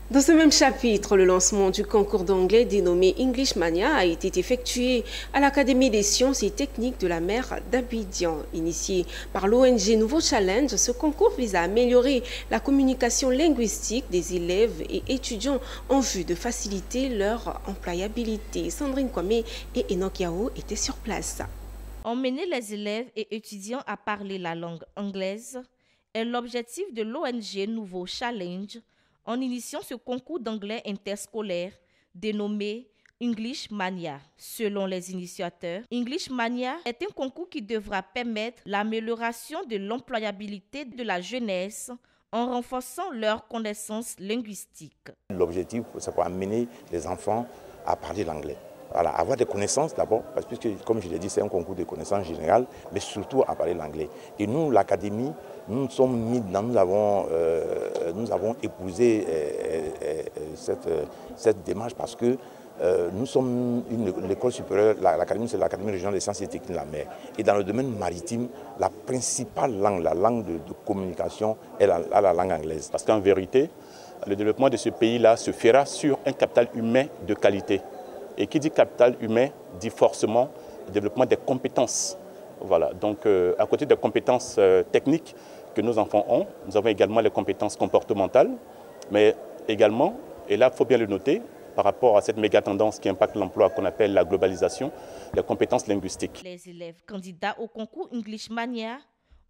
Dans ce même chapitre, le lancement du concours d'anglais dénommé English Mania a été effectué à l'Académie des sciences et techniques de la mer d'Abidjan. Initié par l'ONG Nouveau Challenge, ce concours vise à améliorer la communication linguistique des élèves et étudiants en vue de faciliter leur employabilité. Sandrine Kwame et Enoch Yao étaient sur place. Emmener les élèves et étudiants à parler la langue anglaise est l'objectif de l'ONG Nouveau Challenge en initiant ce concours d'anglais interscolaire dénommé English Mania. Selon les initiateurs, English Mania est un concours qui devra permettre l'amélioration de l'employabilité de la jeunesse en renforçant leurs connaissances linguistiques. L'objectif, c'est pour amener les enfants à parler l'anglais. Voilà, avoir des connaissances d'abord, parce que comme je l'ai dit, c'est un concours de connaissances générales, mais surtout à parler l'anglais. Et nous, l'académie, nous sommes mis dans, nous avons épousé cette démarche parce que nous sommes l'école supérieure, l'académie, c'est l'Académie régionale des sciences et techniques de la mer. Et dans le domaine maritime, la principale langue, la langue de communication est la langue anglaise. Parce qu'en vérité, le développement de ce pays-là se fera sur un capital humain de qualité. Et qui dit capital humain dit forcément développement des compétences. Voilà. Donc, à côté des compétences techniques que nos enfants ont, nous avons également les compétences comportementales, mais également, et là, il faut bien le noter, par rapport à cette méga tendance qui impacte l'emploi qu'on appelle la globalisation, les compétences linguistiques. Les élèves candidats au concours English Mania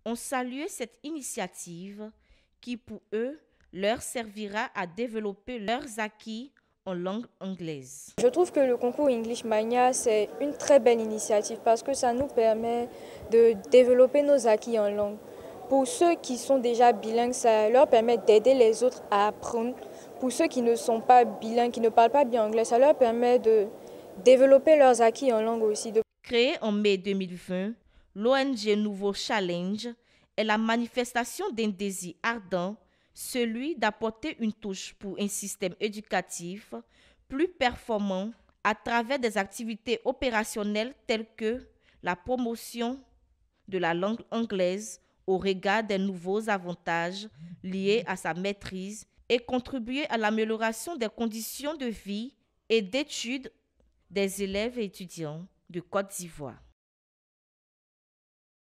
ont salué cette initiative qui, pour eux, leur servira à développer leurs acquis en langue anglaise. Je trouve que le concours English Mania, c'est une très belle initiative parce que ça nous permet de développer nos acquis en langue. Pour ceux qui sont déjà bilingues, ça leur permet d'aider les autres à apprendre. Pour ceux qui ne sont pas bilingues, qui ne parlent pas bien anglais, ça leur permet de développer leurs acquis en langue aussi. Créée en mai 2020, l'ONG Nouveau Challenge est la manifestation d'un désir ardent, celui d'apporter une touche pour un système éducatif plus performant à travers des activités opérationnelles telles que la promotion de la langue anglaise au regard des nouveaux avantages liés à sa maîtrise et contribuer à l'amélioration des conditions de vie et d'études des élèves et étudiants de Côte d'Ivoire.